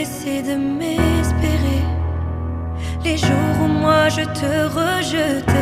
cesser de m'espérer les jours où moi je te rejetais.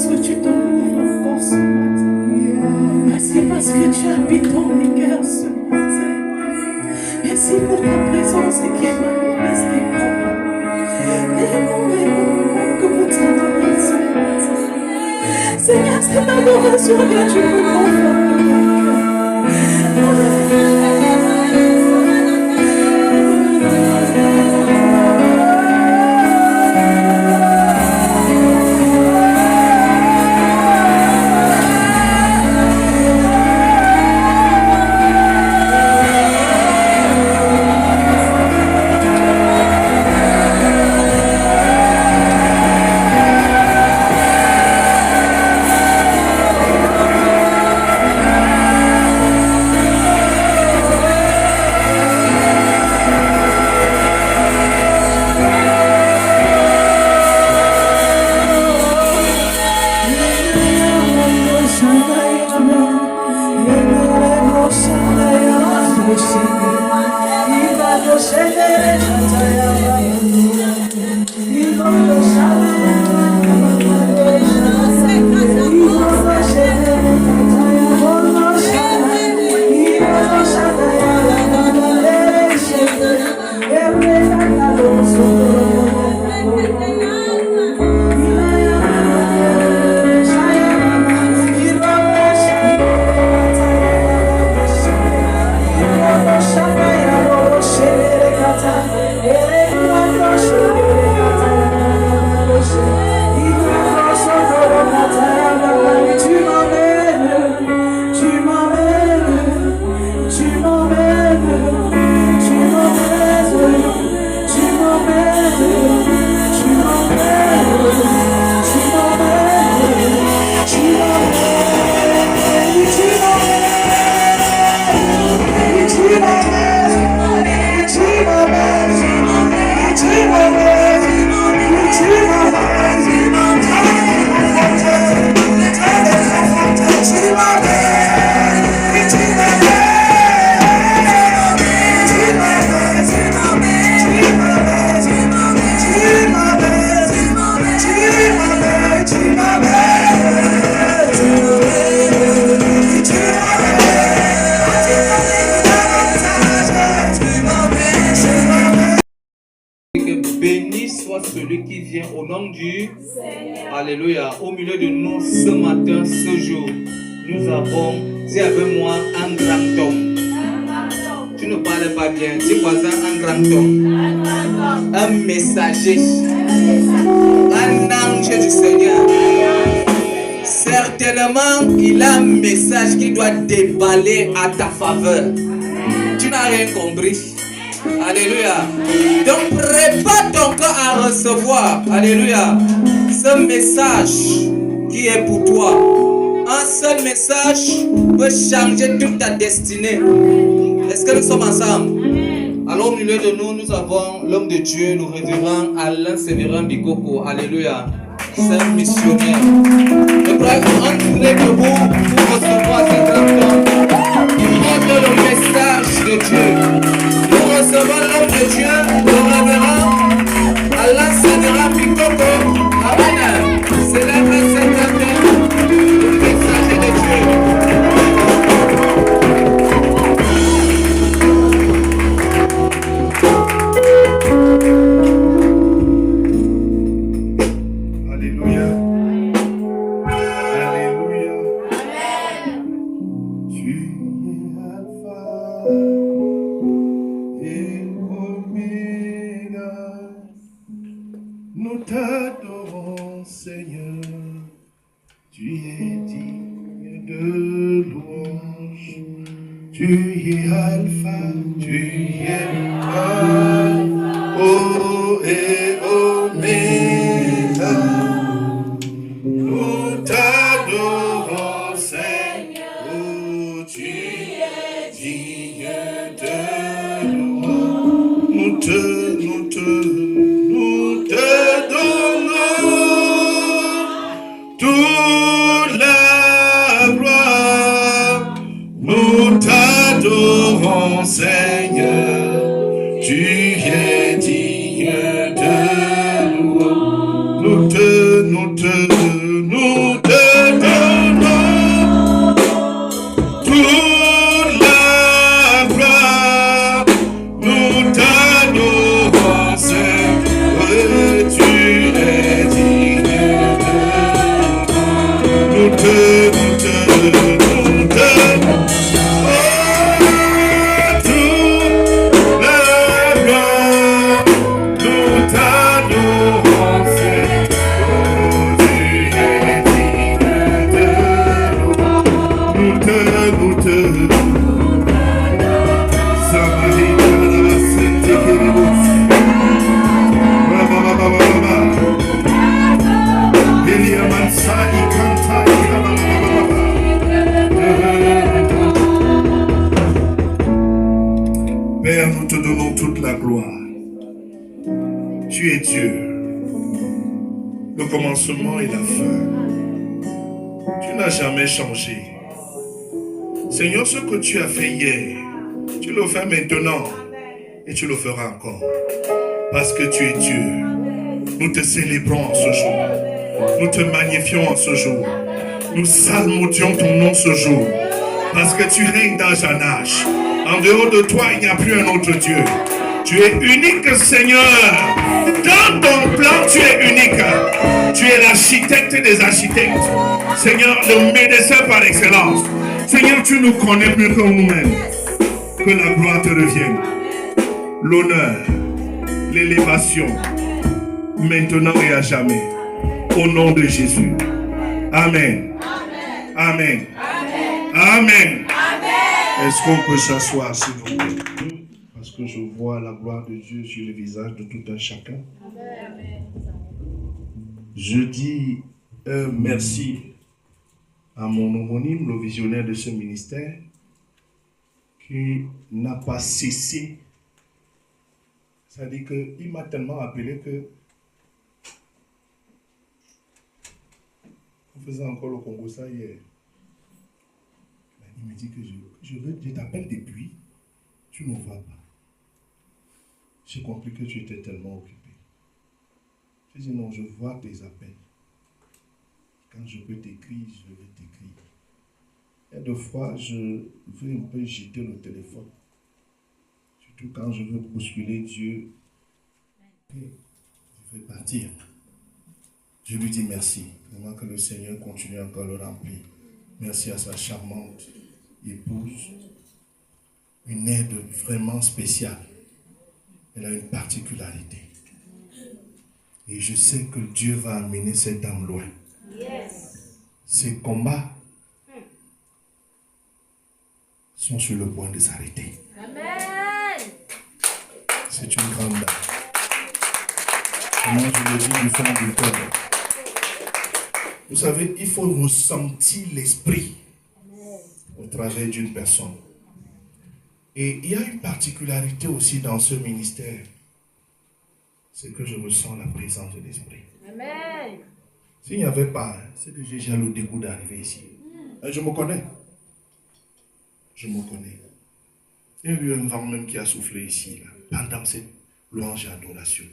parce que tu te mouvres encore ce matin. Merci parce que tu habites dans les cœurs ce matin. Merci pour ta présence qui est manifestée pour nous. Que vous t'adorez ce matin. Seigneur, c'est l'adoration que tu peux conforter mon cœur. Celui qui vient au nom du Seigneur. Alléluia. Au milieu de nous ce matin, ce jour, nous avons, dis avec moi, un grand homme. Tu ne parles pas bien. Dis voisin, un grand homme. Un messager. Un ange du Seigneur. Certainement, il a un message qui doit déballer à ta faveur. Tu n'as rien compris. Alléluia. Donc prépare ton corps à recevoir. Alléluia. Ce message qui est pour toi. Un seul message peut changer toute ta destinée. Est-ce que nous sommes ensemble? Alors au milieu de nous, nous avons l'homme de Dieu, le révérend Alain Sévérin Bikoko. Alléluia. C'est un missionnaire. Je crois qu'on est debout pour recevoir cet homme. Il porte le message de Dieu. Nous recevons l'homme de Dieu, le révérend Alain Sévérin Bikoko. Amen. Célèbre cet appel, le messager de Dieu. Nous Père, nous te donnons toute la gloire. Tu es Dieu, le commencement et la fin. Tu n'as jamais changé. Seigneur, ce que tu as fait hier, tu le fais maintenant et tu le feras encore. Parce que tu es Dieu. Nous te célébrons en ce jour. Nous te magnifions en ce jour. Nous salmodions ton nom ce jour. Parce que tu règnes d'âge en âge. En dehors de toi, il n'y a plus un autre Dieu. Tu es unique, Seigneur. Dans ton plan, tu es unique. Tu es l'architecte des architectes. Seigneur, le médecin par excellence. Seigneur, tu nous connais plus que nous-mêmes. Que la gloire te revienne. L'honneur, l'élévation, maintenant et à jamais. Au nom de Jésus. Amen. Amen. Amen. Est-ce qu'on peut s'asseoir, s'il vous plaît? Parce que je vois la gloire de Dieu sur le visage de tout un chacun. Je dis merci à mon homonyme, le visionnaire de ce ministère, qui n'a pas cessé. C'est-à-dire qu'il m'a tellement appelé que on faisait encore le Congo ça hier. Il me dit que je t'appelle depuis, tu ne vois pas. J'ai compris que tu étais tellement occupé. Je dis non, je vois tes appels. Quand je peux t'écrire, je vais t'écrire. Et deux fois, je veux un peu jeter le téléphone. Surtout quand je veux bousculer Dieu. Et je vais partir. Je lui dis merci. Vraiment que le Seigneur continue encore à le remplir. Merci à sa charmante épouse. Une aide vraiment spéciale. Elle a une particularité. Et je sais que Dieu va amener cette dame loin. Ces combats sont sur le point de s'arrêter. Amen. C'est une grande dame. Et moi, je le dis du fond du cœur. Vous savez, il faut ressentir l'esprit au travers d'une personne. Et il y a une particularité aussi dans ce ministère. C'est que je ressens la présence de l'esprit. Amen. S'il n'y avait pas, c'est que j'ai déjà le dégoût d'arriver ici. Et je me connais. Je me connais. Il y a eu un vent même qui a soufflé ici, là, pendant cette louange et adoration.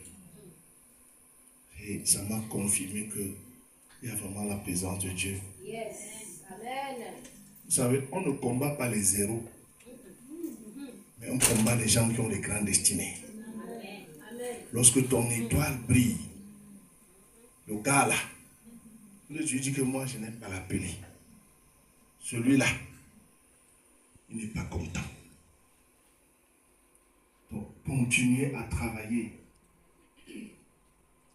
Et ça m'a confirmé qu'il y a vraiment la présence de Dieu. Yes. Amen. Vous savez, on ne combat pas les zéros, mais on combat les gens qui ont des grandes destinées. Amen. Lorsque ton étoile brille, le gars là, Dieu dit que moi je n'aime pas l'appeler. Celui-là, il n'est pas content. Donc, continuez à travailler.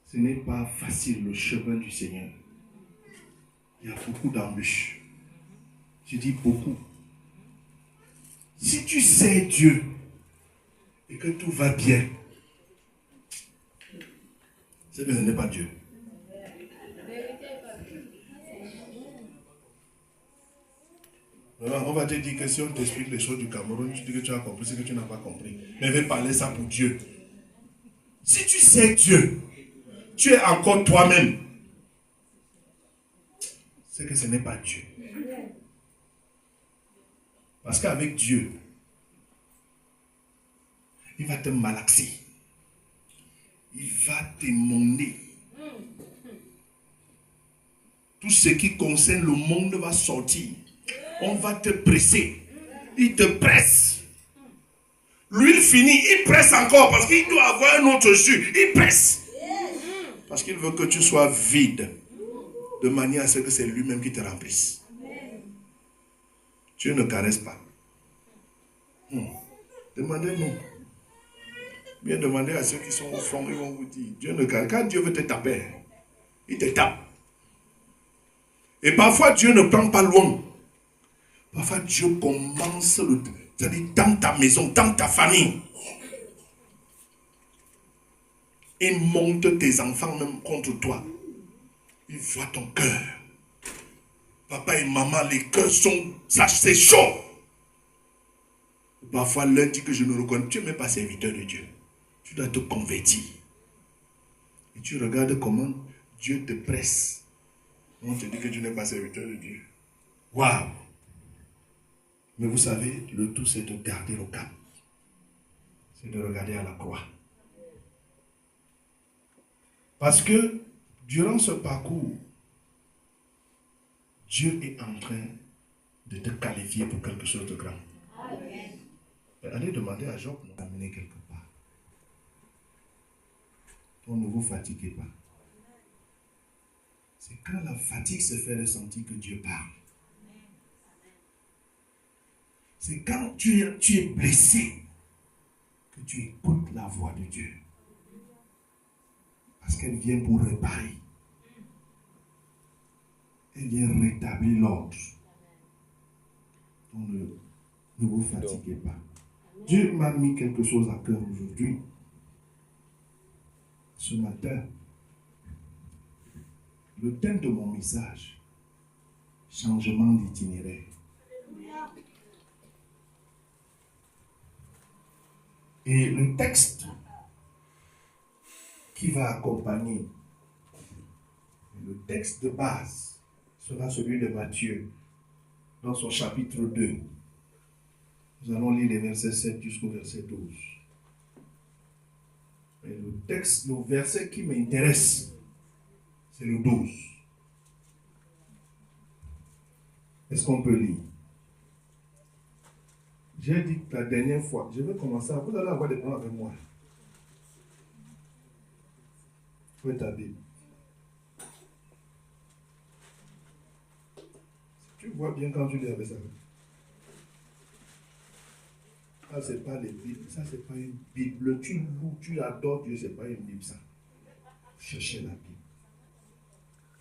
Ce n'est pas facile le chemin du Seigneur. Il y a beaucoup d'embûches. Je dis beaucoup. Si tu sais Dieu et que tout va bien, c'est que ce n'est pas Dieu. Alors, on va te dire que si on t'explique les choses du Cameroun, tu dis que tu as compris ce que tu n'as pas compris. Mais vais parler ça pour Dieu. Si tu sais Dieu, tu es encore toi-même. C'est que ce n'est pas Dieu. Parce qu'avec Dieu, il va te malaxer. Il va t'émonder. Tout ce qui concerne le monde va sortir. On va te presser. Il te presse. L'huile finit, il presse encore parce qu'il doit avoir un autre jus. Il presse. Parce qu'il veut que tu sois vide. De manière à ce que c'est lui-même qui te remplisse. Dieu ne caresse pas. Demandez-nous. Bien demander à ceux qui sont au fond, ils vont vous dire. Dieu ne caresse. Quand Dieu veut te taper, il te tape. Et parfois Dieu ne prend pas loin. Parfois Dieu commence, c'est-à-dire dans ta maison, dans ta famille. Il monte tes enfants même contre toi. Il voit ton cœur. Papa et maman, les cœurs sont... Ça, c'est chaud. Parfois, l'un dit que je ne reconnais. Tu n'es même pas serviteur de Dieu. Tu dois te convertir. Et tu regardes comment Dieu te presse. On te dit que tu n'es pas serviteur de Dieu. Waouh! Mais vous savez, le tout, c'est de garder le cap. C'est de regarder à la croix. Parce que, durant ce parcours, Dieu est en train de te qualifier pour quelque chose de grand. Amen. Allez demander à Job de nous amener quelque part. Donc ne vous fatiguez pas. C'est quand la fatigue se fait ressentir que Dieu parle. C'est quand tu es blessé que tu écoutes la voix de Dieu. Parce qu'elle vient pour réparer. Elle vient rétablir l'ordre. Donc ne vous fatiguez pas. Dieu m'a mis quelque chose à cœur aujourd'hui. Ce matin, le thème de mon message, changement d'itinéraire. Et le texte qui va accompagner, le texte de base, sera celui de Matthieu, dans son chapitre 2. Nous allons lire les versets 7 jusqu'au verset 12. Et le texte, le verset qui m'intéresse, c'est le 12. Est-ce qu'on peut lire? J'ai dit la dernière fois, je vais commencer, vous allez avoir des plans avec moi. Où est ta Bible? Tu vois bien quand tu lis avec ça. Ça, c'est pas les Bibles. Ça, c'est pas une Bible. Tu loues, tu adores Dieu, c'est pas une Bible, ça. Cherchez la Bible.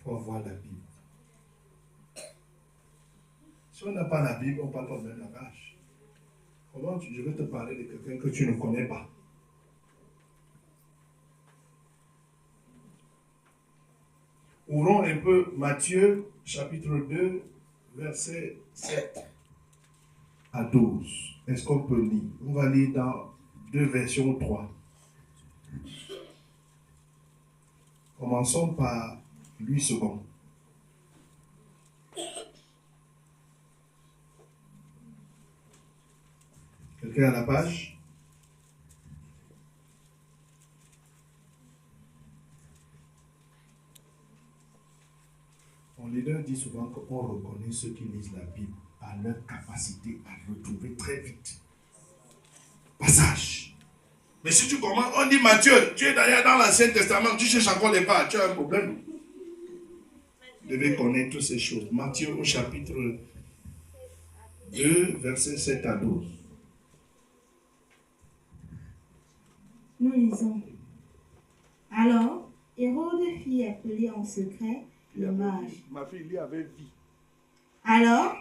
Il faut avoir la Bible. Si on n'a pas la Bible, on ne parle pas même la page. Comment je vais te parler de quelqu'un que tu ne connais pas? Ouvrons un peu Matthieu, chapitre 2, versets 7 à 12. Est-ce qu'on peut lire? On va lire dans 2 versions 3. Commençons par 8 secondes. Quelqu'un à la page? Mon leader dit souvent qu'on reconnaît ceux qui lisent la Bible à leur capacité à retrouver très vite. Passage. Mais si tu commences, on dit Matthieu, tu es d'ailleurs dans l'Ancien Testament, tu cherches encore les pages, tu as un problème. Vous devez connaître toutes ces choses. Matthieu au chapitre 2, versets 7 à 12. Nous lisons. Alors, Hérode fit appeler en secret les mages. Ma fille, il avait vie. Alors,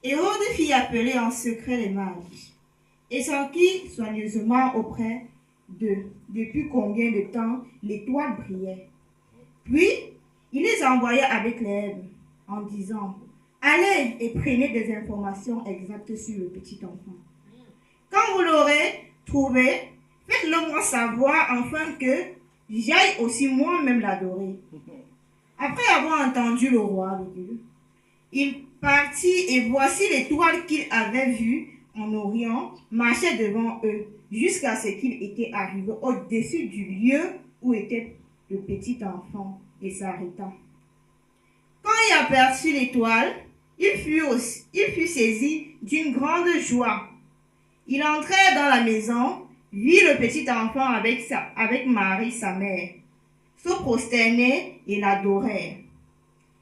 Hérode fit appeler en secret les mages et s'enquit soigneusement auprès d'eux depuis combien de temps l'étoile brillait. Puis, il les envoya avec l'aigle en disant: allez et prenez des informations exactes sur le petit enfant. Quand vous l'aurez trouvé, faites-le moi savoir afin que j'aille aussi moi-même l'adorer. Après avoir entendu le roi de Dieu, il partit et voici l'étoile qu'il avait vue en Orient marchait devant eux jusqu'à ce qu'il était arrivé au-dessus du lieu où était le petit enfant et s'arrêta. Quand il aperçut l'étoile, il fut saisi d'une grande joie. Il entrait dans la maison, vit le petit enfant avec Marie, sa mère, se prosternait et l'adorait.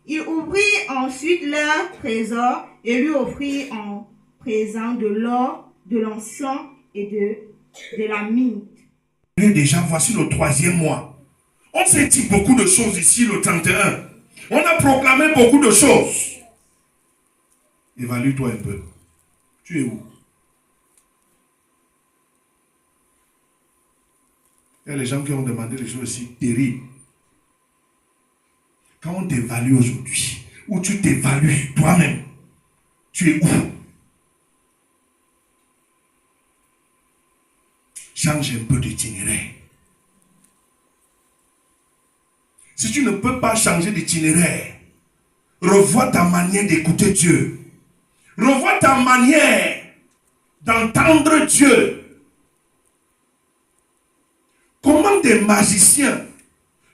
Il ouvrit ensuite leur trésor et lui offrit en présent de l'or, de l'encens et de la myrrhe. Déjà, voici le 3e mois. On s'est dit beaucoup de choses ici le 31. On a proclamé beaucoup de choses. Évalue-toi un peu. Tu es où? Il y a les gens qui ont demandé des choses aussi terribles. Quand on t'évalue aujourd'hui, où tu t'évalues toi-même. Tu es où? Change un peu d'itinéraire. Si tu ne peux pas changer d'itinéraire, revois ta manière d'écouter Dieu. Revois ta manière d'entendre Dieu. Comment des magiciens,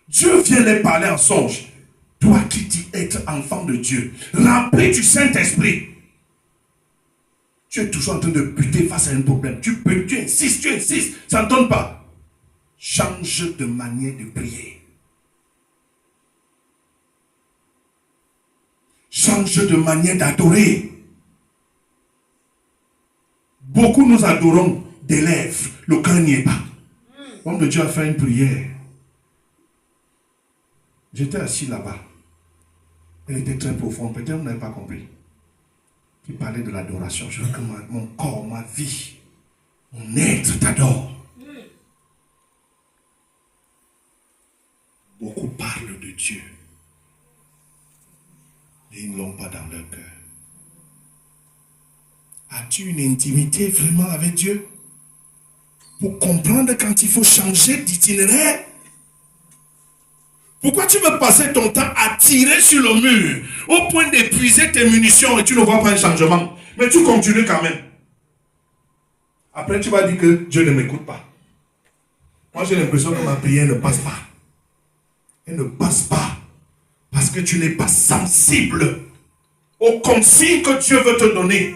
Dieu vient les parler en songe. Toi qui dis être enfant de Dieu, rempli du Saint-Esprit, tu es toujours en train de buter face à un problème. Tu insistes, ça ne donne pas. Change de manière de prier. Change de manière d'adorer. Beaucoup nous adorons des lèvres, le cœur n'y est pas. L'homme de Dieu a fait une prière. J'étais assis là-bas. Elle était très profonde. Peut-être vous n'avez pas compris. Il parlait de l'adoration. Je veux que mon corps, ma vie, mon être t'adore. Beaucoup parlent de Dieu. Et ils ne l'ont pas dans leur cœur. As-tu une intimité vraiment avec Dieu? Pour comprendre quand il faut changer d'itinéraire? Pourquoi tu veux passer ton temps à tirer sur le mur au point d'épuiser tes munitions et tu ne vois pas un changement? Mais tu continues quand même. Après tu vas dire que Dieu ne m'écoute pas. Moi j'ai l'impression que ma prière ne passe pas. Elle ne passe pas parce que tu n'es pas sensible aux consignes que Dieu veut te donner.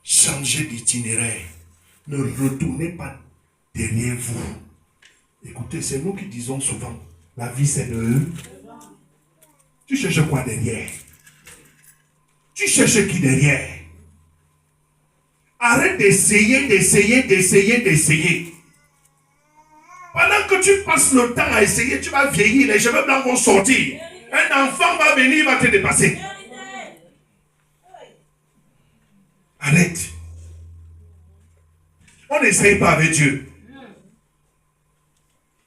Changez d'itinéraire. Ne retournez pas derrière vous. Écoutez, c'est nous qui disons souvent, la vie c'est de eux. Tu cherches quoi derrière? Tu cherches qui derrière? Arrête d'essayer. Pendant que tu passes le temps à essayer, tu vas vieillir, les cheveux blancs vont sortir. Un enfant va venir, il va te dépasser. Arrête. On n'essaye pas avec Dieu.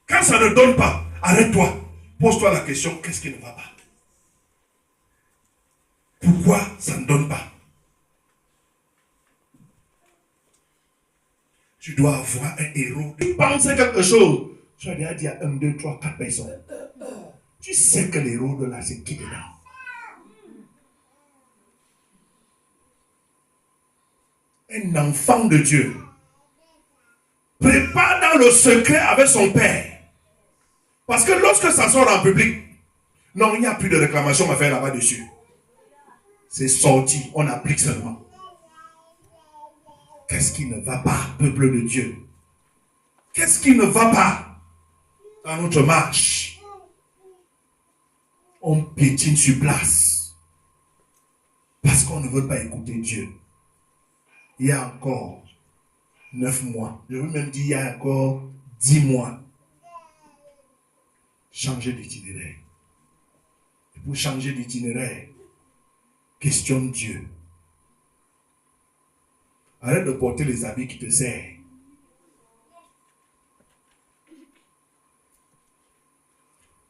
Quand ça ne donne pas, arrête-toi. Pose-toi la question, qu'est-ce qui ne va pas? Pourquoi ça ne donne pas? Tu dois avoir un héros. Tu penses à quelque chose. Tu as déjà dit à 1, 2, 3, 4 personnes. Tu sais que l'héros de là, c'est qui dedans? Un enfant de Dieu prépare dans le secret avec son père. Parce que lorsque ça sort en public, non, il n'y a plus de réclamation à faire là-bas dessus. C'est sorti, on applique seulement. Qu'est-ce qui ne va pas, peuple de Dieu? Qu'est-ce qui ne va pas dans notre marche? On piétine sur place parce qu'on ne veut pas écouter Dieu. Il y a encore 9 mois, je veux même dire il y a encore 10 mois, changer d'itinéraire. Et pour changer d'itinéraire, questionne Dieu. Arrête de porter les habits qui te servent.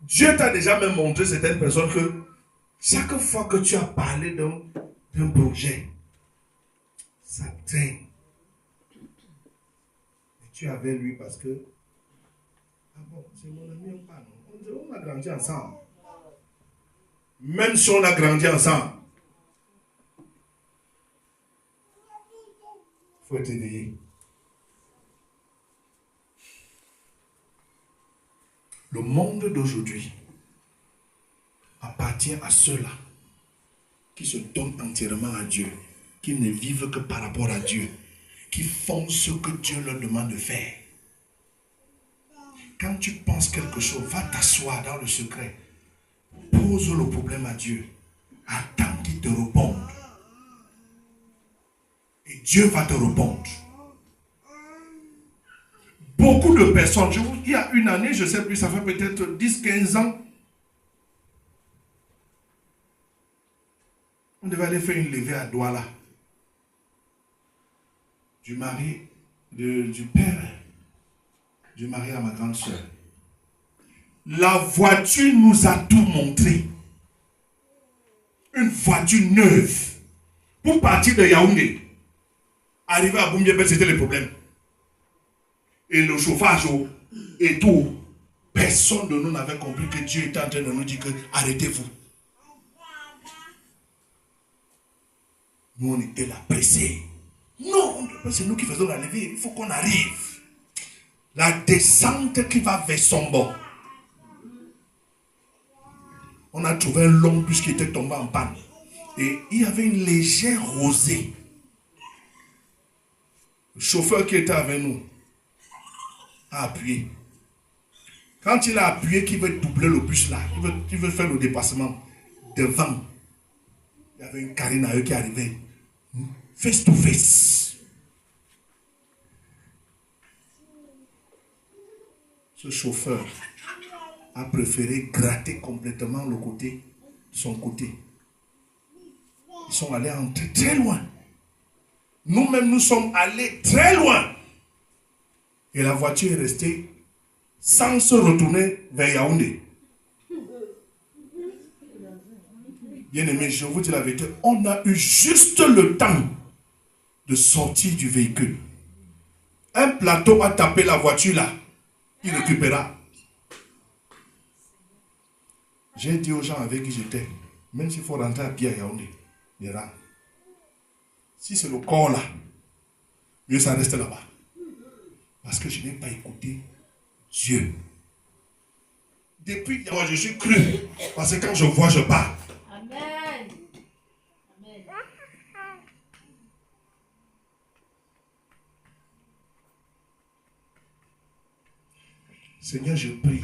Dieu t'a déjà même montré certaines personnes que chaque fois que tu as parlé d'un projet, ça traîne. Et tu es avec lui parce que ah bon, c'est mon ami ou pas, non? On a grandi ensemble. Même si on a grandi ensemble, il faut être éveillé. Le monde d'aujourd'hui appartient à ceux-là qui se donnent entièrement à Dieu, qui ne vivent que par rapport à Dieu, qui font ce que Dieu leur demande de faire. Quand tu penses quelque chose, va t'asseoir dans le secret. Pose le problème à Dieu. Attends qu'il te réponde. Et Dieu va te répondre. Beaucoup de personnes, il y a une année, je ne sais plus, ça fait peut-être 10-15 ans, on devait aller faire une levée à Douala. Du père, du mari à ma grande soeur. La voiture nous a tout montré. Une voiture neuve. Pour partir de Yaoundé, arriver à Boumbébé, c'était le problème. Et le chauffage et tout. Personne de nous n'avait compris que Dieu était en train de nous dire que arrêtez-vous. Nous, on était là pressés. Non, c'est nous qui faisons la levée. Il faut qu'on arrive. La descente qui va vers son bord. On a trouvé un long bus qui était tombé en panne. Et il y avait une légère rosée. Le chauffeur qui était avec nous a appuyé. Quand il a appuyé qu'il veut doubler le bus là, il veut faire le dépassement devant, il y avait une carine à eux qui arrivait. Face to face. Ce chauffeur a préféré gratter complètement le côté, son côté. Ils sont allés entrer très loin. Nous-mêmes, nous sommes allés très loin. Et la voiture est restée sans se retourner vers Yaoundé. Bien aimé, je vous dis la vérité, on a eu juste le temps de sortir du véhicule. Un plateau a tapé la voiture là. Il récupéra. J'ai dit aux gens avec qui j'étais, même s'il faut rentrer à pied à Yaoundé, il ira. Si c'est le corps là, mieux ça reste là-bas. Parce que je n'ai pas écouté Dieu. Depuis moi je suis cru. Parce que quand je vois, je pars. Amen. Amen. Seigneur, je prie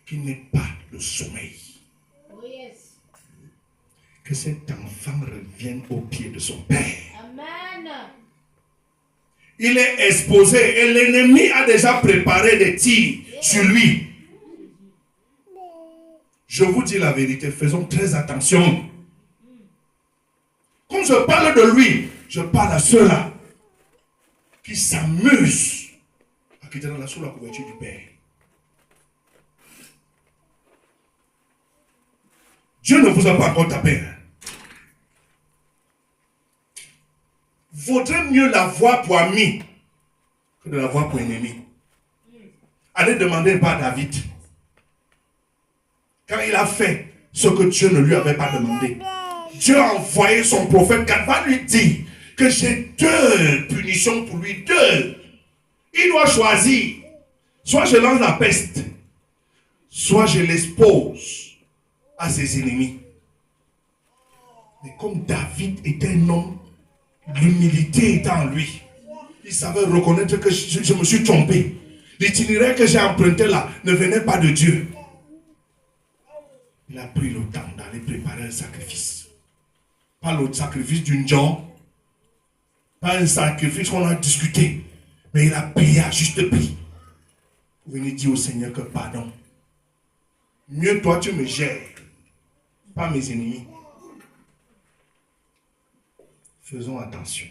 qu'il n'ait pas le sommeil. Oh yes. Que cet enfant revienne au pied de son Père. Amen. Il est exposé et l'ennemi a déjà préparé des tirs sur lui. Je vous dis la vérité, faisons très attention. Quand je parle de lui, je parle à ceux-là qui s'amusent à quitter sous la couverture du Père. Dieu ne vous a pas encore tapé. Vaudrait mieux l'avoir pour ami que de l'avoir pour ennemi. Allez demander pas à David. Quand il a fait ce que Dieu ne lui avait pas demandé, Dieu a envoyé son prophète qui va lui dire que j'ai deux punitions pour lui, deux. Il doit choisir. Soit je lance la peste, soit je l'expose à ses ennemis. Mais comme David était un homme, l'humilité était en lui. Il savait reconnaître que je me suis trompé. L'itinéraire que j'ai emprunté là ne venait pas de Dieu. Il a pris le temps d'aller préparer un sacrifice. Pas le sacrifice d'une jambe, pas un sacrifice qu'on a discuté, mais il a payé à juste prix. Vous venez dire au Seigneur que pardon. Mieux toi tu me gères, pas mes ennemis. Faisons attention.